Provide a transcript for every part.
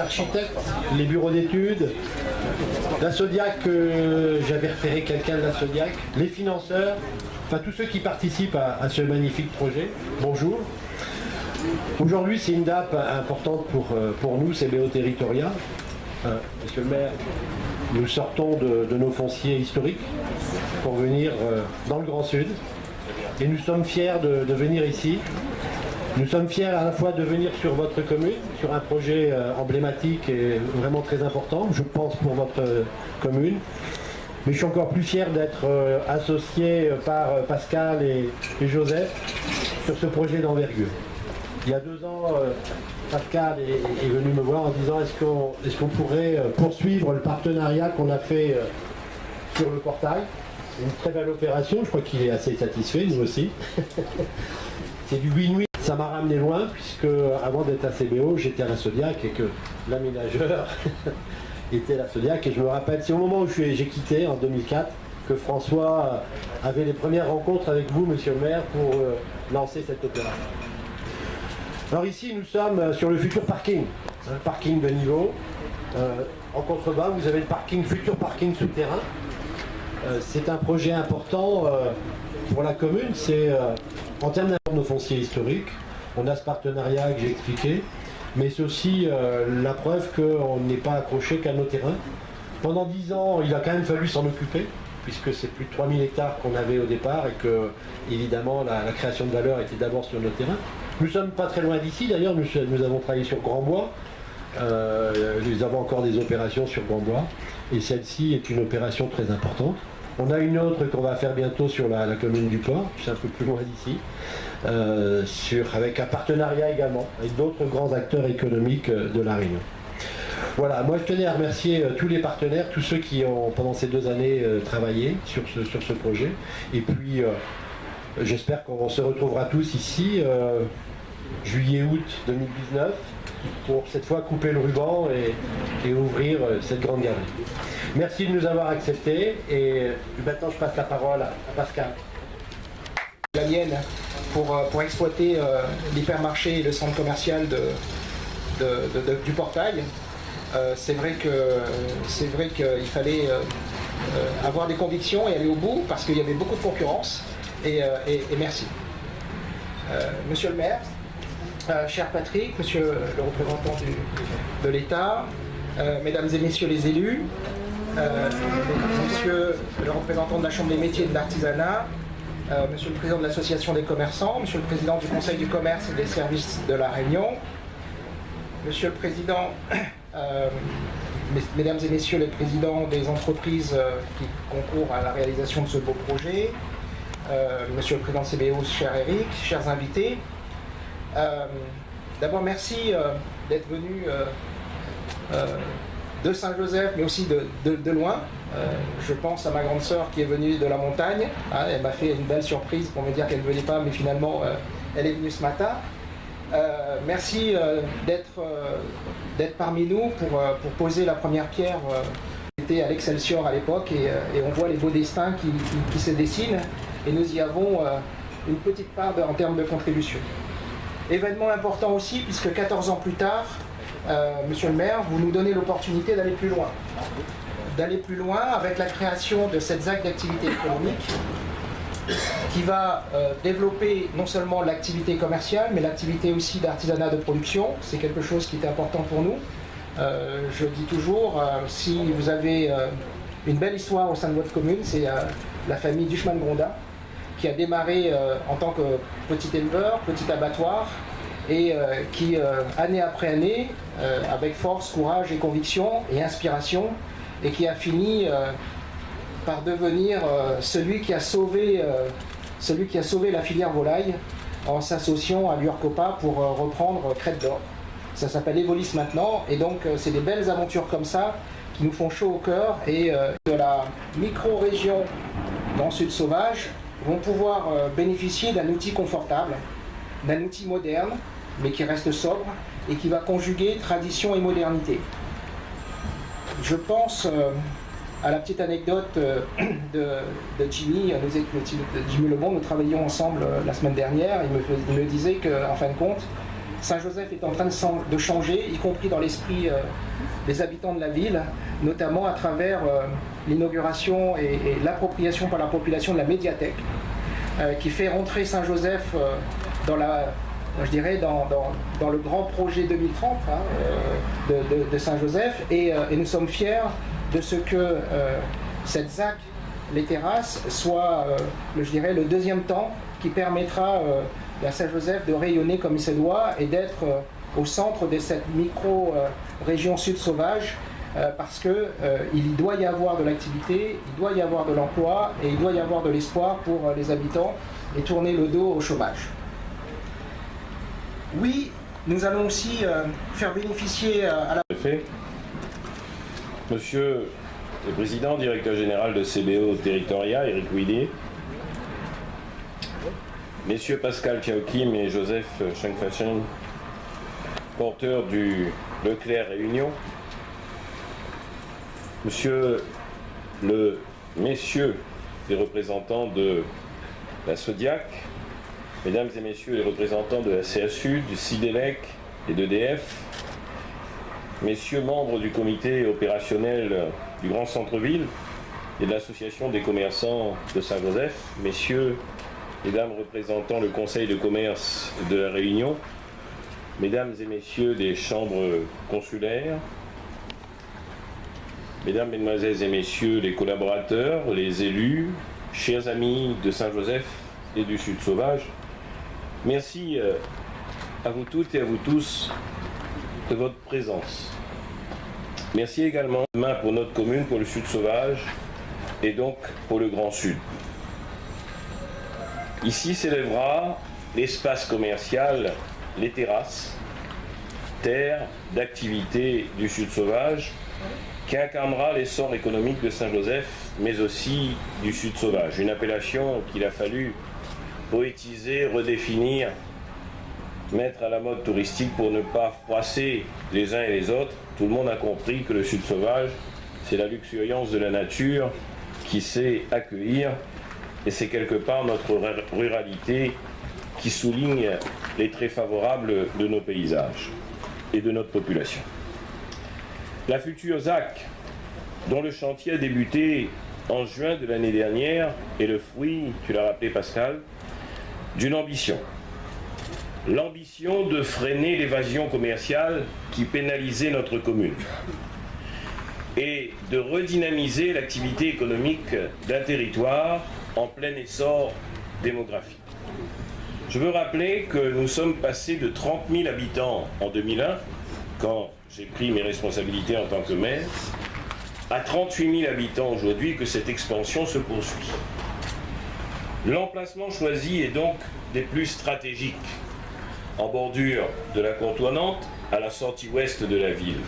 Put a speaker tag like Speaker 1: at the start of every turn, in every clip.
Speaker 1: architectes, les bureaux d'études, la Sodiac, j'avais repéré quelqu'un de la Sodiac, les financeurs, enfin tous ceux qui participent à ce magnifique projet. Bonjour. Aujourd'hui, c'est une date importante pour nous, CBO Territoria. Monsieur le maire, nous sortons de nos fonciers historiques pour venir dans le Grand Sud. Et nous sommes fiers de venir ici. Nous sommes fiers à la fois de venir sur votre commune, sur un projet emblématique et vraiment très important, je pense, pour votre commune. Mais je suis encore plus fier d'être associé par Pascal et Joseph sur ce projet d'envergure. Il y a 2 ans, Pascal est venu me voir en disant est-ce qu'on pourrait poursuivre le partenariat qu'on a fait sur le portail. Une très belle opération, je crois qu'il est assez satisfait, nous aussi. C'est du win-win. Ça m'a ramené loin, puisque avant d'être à CBO, j'étais à la Sodiac et que l'aménageur était à la Sodiac. Et je me rappelle, c'est au moment où j'ai quitté, en 2004, que François avait les premières rencontres avec vous, monsieur le maire, pour lancer cette opération. Alors ici, nous sommes sur le futur parking, un parking de niveau. En contrebas, vous avez le futur parking souterrain. C'est un projet important pour la commune. C'est en termes de nos fonciers historiques. On a ce partenariat que j'ai expliqué, mais c'est aussi la preuve qu'on n'est pas accroché qu'à nos terrains. Pendant 10 ans, il a quand même fallu s'en occuper, puisque c'est plus de 3000 hectares qu'on avait au départ et que, évidemment, la création de valeur était d'abord sur nos terrains. Nous ne sommes pas très loin d'ici, d'ailleurs, nous avons travaillé sur Grand-Bois. Nous avons encore des opérations sur Grand-Bois, et celle-ci est une opération très importante. On a une autre qu'on va faire bientôt sur la commune du Port, c'est un peu plus loin d'ici, avec un partenariat également, avec d'autres grands acteurs économiques de La Réunion. Voilà, moi je tenais à remercier tous les partenaires, tous ceux qui ont pendant ces 2 années travaillé sur ce projet. Et puis j'espère qu'on se retrouvera tous ici, juillet-août 2019, pour cette fois couper le ruban et ouvrir cette grande galerie. Merci de nous avoir acceptés et maintenant je passe la parole à Pascal.
Speaker 2: La mienne pour exploiter l'hypermarché et le centre commercial du portail. C'est vrai qu'il fallait avoir des convictions et aller au bout parce qu'il y avait beaucoup de concurrence et merci. Monsieur le maire, cher Patrick, monsieur le représentant de l'État, mesdames et messieurs les élus, monsieur le représentant de la Chambre des métiers et de l'artisanat, monsieur le président de l'association des commerçants, monsieur le président du conseil du commerce et des services de La Réunion, monsieur le président, mesdames et messieurs les présidents des entreprises qui concourent à la réalisation de ce beau projet, monsieur le président de CBO, cher Eric, chers invités. D'abord merci d'être venu de Saint-Joseph, mais aussi de loin. Je pense à ma grande sœur qui est venue de la montagne. Elle m'a fait une belle surprise pour me dire qu'elle ne venait pas, mais finalement elle est venue ce matin. Merci d'être parmi nous pour poser la première pierre. J'étais à l'Excelsior à l'époque et on voit les beaux destins qui se dessinent et nous y avons une petite part en termes de contribution. Événement important aussi puisque 14 ans plus tard, monsieur le maire, vous nous donnez l'opportunité d'aller plus loin. D'aller plus loin avec la création de cette ZAC d'activité économique qui va développer non seulement l'activité commerciale, mais l'activité aussi d'artisanat de production. C'est quelque chose qui est important pour nous. Je dis toujours, si vous avez une belle histoire au sein de votre commune, c'est la famille Duchman-Gronda qui a démarré en tant que petit éleveur, petit abattoir, et qui, année après année, avec force, courage et conviction et inspiration, et qui a fini par devenir celui qui a sauvé la filière volaille en s'associant à l'URCOPA pour reprendre Crête d'Or. Ça s'appelle Evolis maintenant, et donc c'est des belles aventures comme ça qui nous font chaud au cœur, et de la micro-région Grand Sud Sauvage vont pouvoir bénéficier d'un outil confortable, d'un outil moderne, mais qui reste sobre et qui va conjuguer tradition et modernité. Je pense à la petite anecdote de Jimmy, Jimmy Lebon. Nous travaillions ensemble la semaine dernière. Il me disait qu'en fin de compte, Saint-Joseph est en train de changer, y compris dans l'esprit des habitants de la ville, notamment à travers l'inauguration et l'appropriation par la population de la médiathèque, qui fait rentrer Saint-Joseph dans le grand projet 2030 de Saint-Joseph, et nous sommes fiers de ce que cette ZAC, les terrasses, soit le deuxième temps qui permettra à Saint-Joseph de rayonner comme il se doit et d'être au centre de cette micro-région sud sauvage, parce qu'il doit y avoir de l'activité, il doit y avoir de l'emploi et il doit y avoir de l'espoir pour les habitants et tourner le dos au chômage. Oui, nous allons aussi faire bénéficier à la...
Speaker 3: Monsieur le Président, Directeur Général de CBO Territoria, Eric Ouillier, Messieurs Pascal Tiaokim et Joseph Chengfachen, porteurs du Leclerc Réunion, Messieurs les représentants de la Sodiac, Mesdames et Messieurs les représentants de la CSU, du CIDELEC et d'EDF, Messieurs membres du comité opérationnel du Grand Centre-Ville et de l'Association des commerçants de Saint-Joseph, Messieurs et Dames représentant le Conseil de commerce de la Réunion, Mesdames et Messieurs des chambres consulaires, Mesdames, Mesdemoiselles et Messieurs les collaborateurs, les élus, chers amis de Saint-Joseph et du Sud Sauvage, merci à vous toutes et à vous tous de votre présence. Merci également demain pour notre commune, pour le Sud Sauvage et donc pour le Grand Sud. Ici s'élèvera l'espace commercial, les terrasses, terre d'activité du Sud Sauvage, qui incarnera l'essor économique de Saint-Joseph, mais aussi du Sud Sauvage. Une appellation qu'il a fallu poétiser, redéfinir, mettre à la mode touristique pour ne pas froisser les uns et les autres. Tout le monde a compris que le Sud Sauvage, c'est la luxuriance de la nature qui sait accueillir, et c'est quelque part notre ruralité qui souligne les traits favorables de nos paysages et de notre population. La future ZAC, dont le chantier a débuté en juin de l'année dernière, est le fruit, tu l'as rappelé Pascal, d'une ambition. L'ambition de freiner l'évasion commerciale qui pénalisait notre commune et de redynamiser l'activité économique d'un territoire en plein essor démographique. Je veux rappeler que nous sommes passés de 30 000 habitants en 2001, quand j'ai pris mes responsabilités en tant que maire, à 38 000 habitants aujourd'hui, que cette expansion se poursuit. L'emplacement choisi est donc des plus stratégiques, en bordure de la contournante à la sortie ouest de la ville.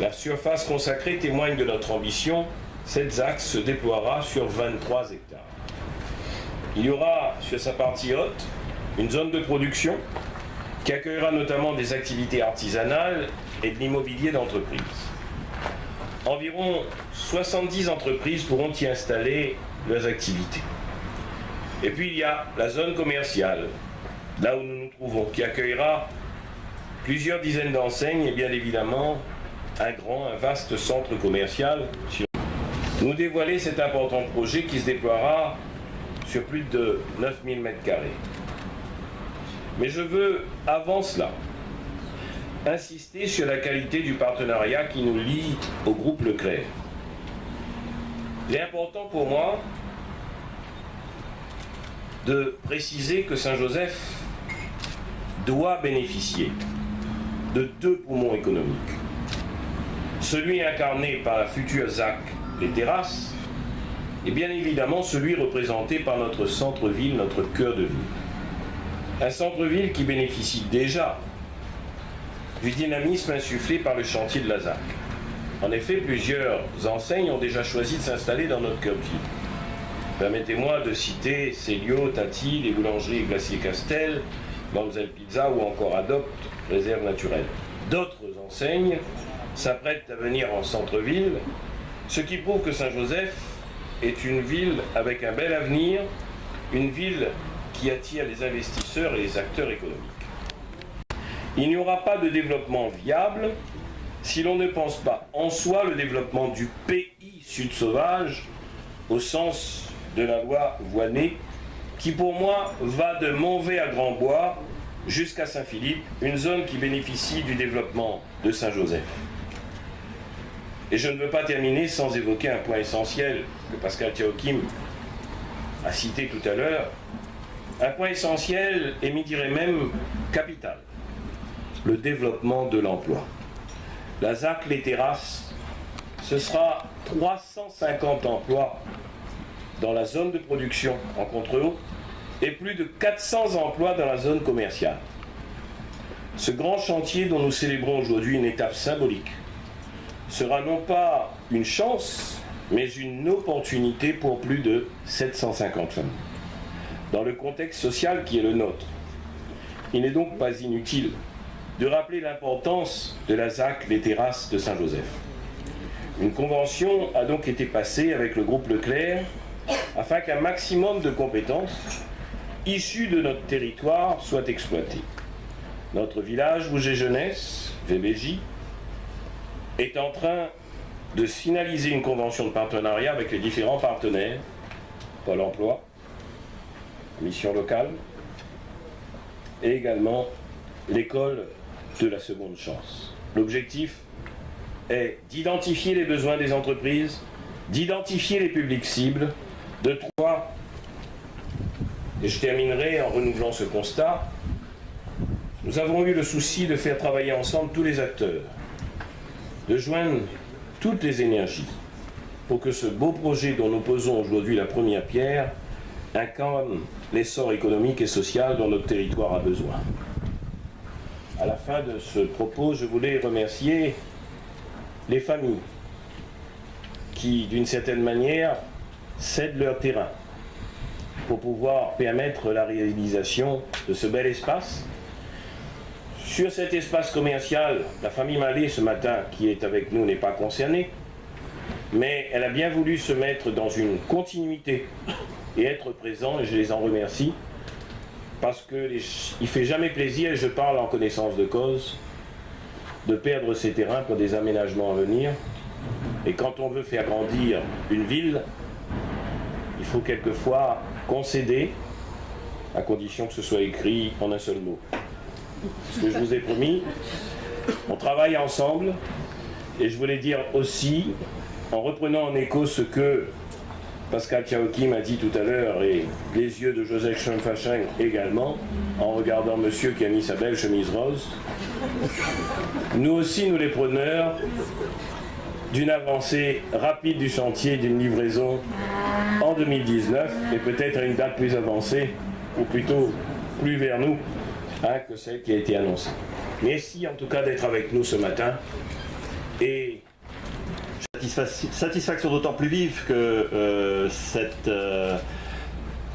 Speaker 3: La surface consacrée témoigne de notre ambition. Cette ZAC se déploiera sur 23 hectares. Il y aura sur sa partie haute une zone de production qui accueillera notamment des activités artisanales et de l'immobilier d'entreprise. Environ 70 entreprises pourront y installer leurs activités. Et puis il y a la zone commerciale, là où nous nous trouvons, qui accueillera plusieurs dizaines d'enseignes et bien évidemment un vaste centre commercial. Nous dévoiler cet important projet qui se déploiera sur plus de 9000 m². Mais je veux, avant cela, insister sur la qualité du partenariat qui nous lie au groupe Leclerc. Il est important pour moi de préciser que Saint-Joseph doit bénéficier de deux poumons économiques. Celui incarné par la future ZAC, les terrasses, et bien évidemment celui représenté par notre centre-ville, notre cœur de ville. Un centre-ville qui bénéficie déjà du dynamisme insufflé par le chantier de la ZAC. En effet, plusieurs enseignes ont déjà choisi de s'installer dans notre cœur de ville. Permettez-moi de citer Célio, Tati, les boulangeries et Glacier Castel, Manzel Pizza ou encore Adopt, réserve naturelle. D'autres enseignes s'apprêtent à venir en centre-ville, ce qui prouve que Saint-Joseph est une ville avec un bel avenir, une ville qui attire les investisseurs et les acteurs économiques. Il n'y aura pas de développement viable si l'on ne pense pas en soi le développement du pays Sud Sauvage au sens de la loi Voynet, qui pour moi va de Montvey à Grand-Bois jusqu'à Saint-Philippe, une zone qui bénéficie du développement de Saint-Joseph. Et je ne veux pas terminer sans évoquer un point essentiel que Pascal Thiaokim a cité tout à l'heure, un point essentiel et m'y dirait même capital, le développement de l'emploi. La ZAC Les Terrasses, ce sera 350 emplois dans la zone de production en Contrehaut et plus de 400 emplois dans la zone commerciale. Ce grand chantier dont nous célébrons aujourd'hui une étape symbolique sera non pas une chance, mais une opportunité pour plus de 750 familles. Dans le contexte social qui est le nôtre, il n'est donc pas inutile de rappeler l'importance de la ZAC Les Terrasses de Saint-Joseph. Une convention a donc été passée avec le groupe Leclerc afin qu'un maximum de compétences issues de notre territoire soient exploitées. Notre village Bouger Jeunesse, VBJ, est en train de finaliser une convention de partenariat avec les différents partenaires, Pôle emploi, Mission locale, et également l'école de la seconde chance. L'objectif est d'identifier les besoins des entreprises, d'identifier les publics cibles, de trois, et je terminerai en renouvelant ce constat, nous avons eu le souci de faire travailler ensemble tous les acteurs, de joindre toutes les énergies pour que ce beau projet dont nous posons aujourd'hui la première pierre incarne l'essor économique et social dont notre territoire a besoin. À la fin de ce propos, je voulais remercier les familles qui, d'une certaine manière, cèdent leur terrain pour pouvoir permettre la réalisation de ce bel espace. Sur cet espace commercial, la famille Mallet, ce matin, qui est avec nous, n'est pas concernée, mais elle a bien voulu se mettre dans une continuité et être présent, et je les en remercie, parce qu'il ne fait jamais plaisir, et je parle en connaissance de cause, de perdre ces terrains pour des aménagements à venir. Et quand on veut faire grandir une ville, il faut quelquefois concéder, à condition que ce soit écrit en un seul mot. Ce que je vous ai promis, on travaille ensemble, et je voulais dire aussi, en reprenant en écho ce que Pascal Thiaokim a dit tout à l'heure, et les yeux de Joseph Schumfacheng également, en regardant monsieur qui a mis sa belle chemise rose, nous aussi, nous les preneurs, d'une avancée rapide du chantier, d'une livraison en 2019, et peut-être à une date plus avancée, ou plutôt plus vers nous, que celle qui a été annoncée. Merci en tout cas d'être avec nous ce matin, et
Speaker 4: satisfaction d'autant plus vive que cette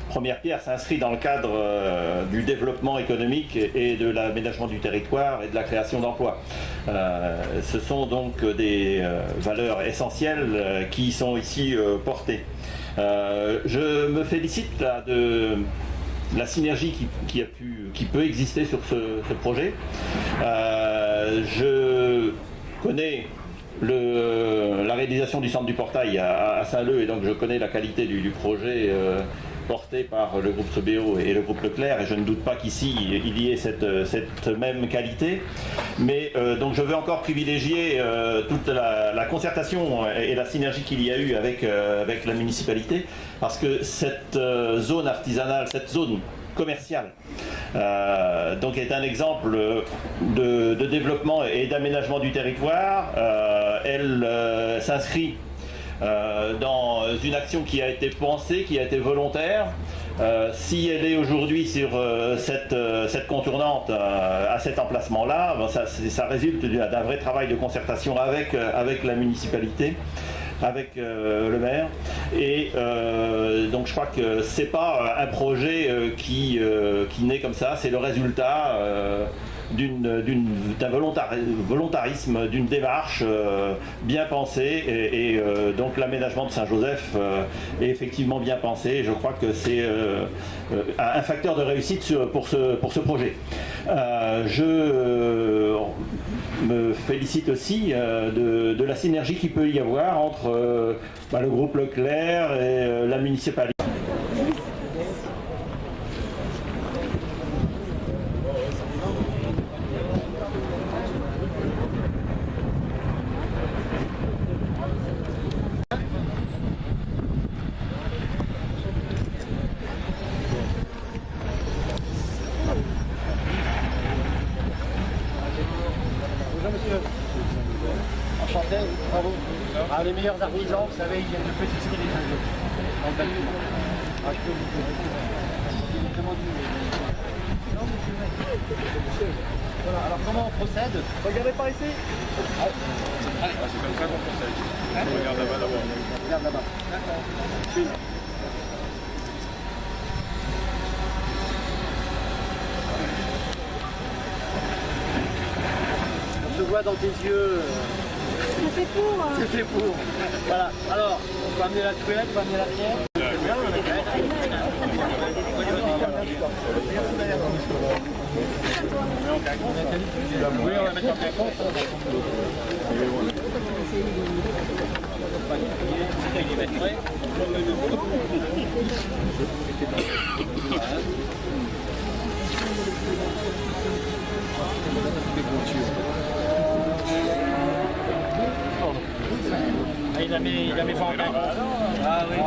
Speaker 4: première pierre s'inscrit dans le cadre du développement économique et de l'aménagement du territoire et de la création d'emplois. Ce sont donc des valeurs essentielles qui sont ici portées. Je me félicite là, de la synergie qui peut exister sur ce projet. Je connais la réalisation du centre du portail à Saint-Leu, et donc je connais la qualité du projet porté par le groupe Sebeo et le groupe Leclerc, et je ne doute pas qu'ici il y ait cette même qualité, mais donc je veux encore privilégier toute la concertation et la synergie qu'il y a eu avec la municipalité, parce que cette zone artisanale, cette zone commerciale, donc est un exemple de développement et d'aménagement du territoire. Elle s'inscrit dans une action qui a été pensée, qui a été volontaire. Si elle est aujourd'hui sur cette contournante à cet emplacement-là, ben ça résulte d'un vrai travail de concertation avec la municipalité, avec le maire, et donc je crois que c'est pas un projet qui naît comme ça, c'est le résultat d'un volontarisme, d'une démarche bien pensée, et donc l'aménagement de Saint-Joseph est effectivement bien pensé. Je crois que c'est un facteur de réussite pour ce projet. Je me félicite aussi de la synergie qu'il peut y avoir entre le groupe Leclerc et la municipalité.
Speaker 1: Enchanté, bravo. Ah, les meilleurs artisans, vous savez, ils viennent de Petit Ski des Saints-Joseph, dans le bâtiment. Ah, je peux vous dire. Voilà, alors comment on procède? Regardez par ici. Ah, c'est comme ça qu'on procède. Regarde là-bas d'abord. Regarde là-bas. D'accord. Suis. On se voit dans tes yeux.
Speaker 5: C'est fait pour.
Speaker 1: C'est fait pour. Voilà. Alors, on peut amener la truelle, on peut amener la pierre. C'est bien, on a oui, on va mettre en quinconce. Il est prêt. Il a mis pas en quinconce. Ah oui.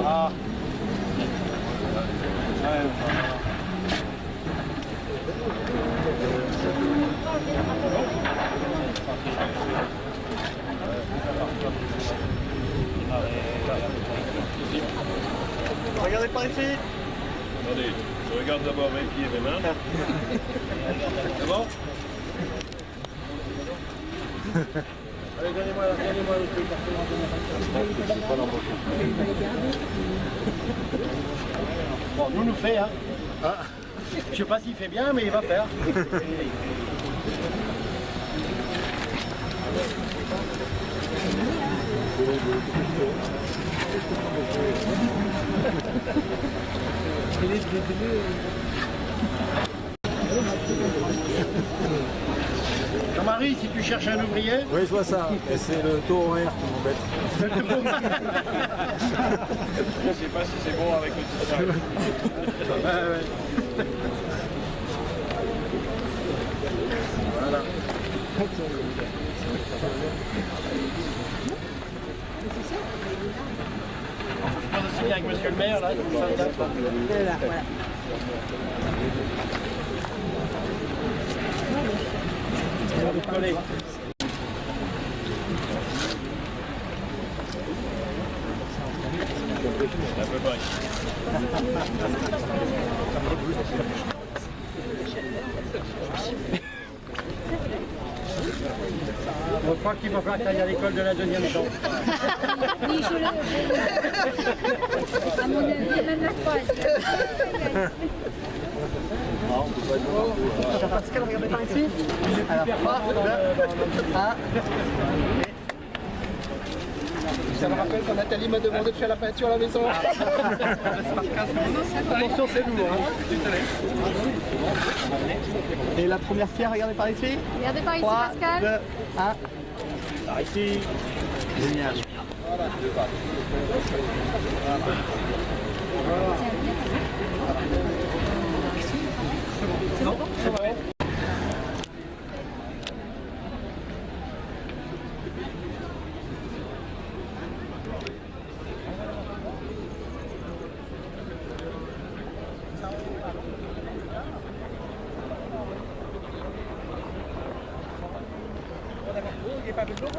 Speaker 1: Ah. Regardez par ici.
Speaker 3: Attendez, je regarde d'abord mes pieds et mes mains. C'est bon?
Speaker 1: Allez, donnez-moi le truc. Bon, nous fait, hein. Ah. Je sais pas s'il fait bien, mais il va faire. Jean-Marie, si tu cherches un ouvrier...
Speaker 6: Oui, je vois ça. Et c'est le taux horaire qui m'embête.
Speaker 3: Je sais pas si c'est bon avec le petit.
Speaker 1: Voilà. Je parle aussi bien avec monsieur le maire, là. Voilà. Coller.
Speaker 3: Un peu près.
Speaker 1: Je crois qu'il va falloir que tu ailles à l'école de la deuxième chance.
Speaker 5: Oui, je le. À mon avis, même la troisième.
Speaker 2: Pascal, regardez par ici. Alors, 3, 2, 1. Ça me rappelle quand Nathalie m'a demandé de faire la peinture à la maison. Attention, c'est lourd. Hein. Et la première pierre, regardez par ici.
Speaker 5: Regardez par ici,
Speaker 2: 3,
Speaker 5: Pascal.
Speaker 2: 2, 1.
Speaker 1: Par ici.
Speaker 2: Génial.
Speaker 1: Non, c'est bon. Il n'est pas de logo,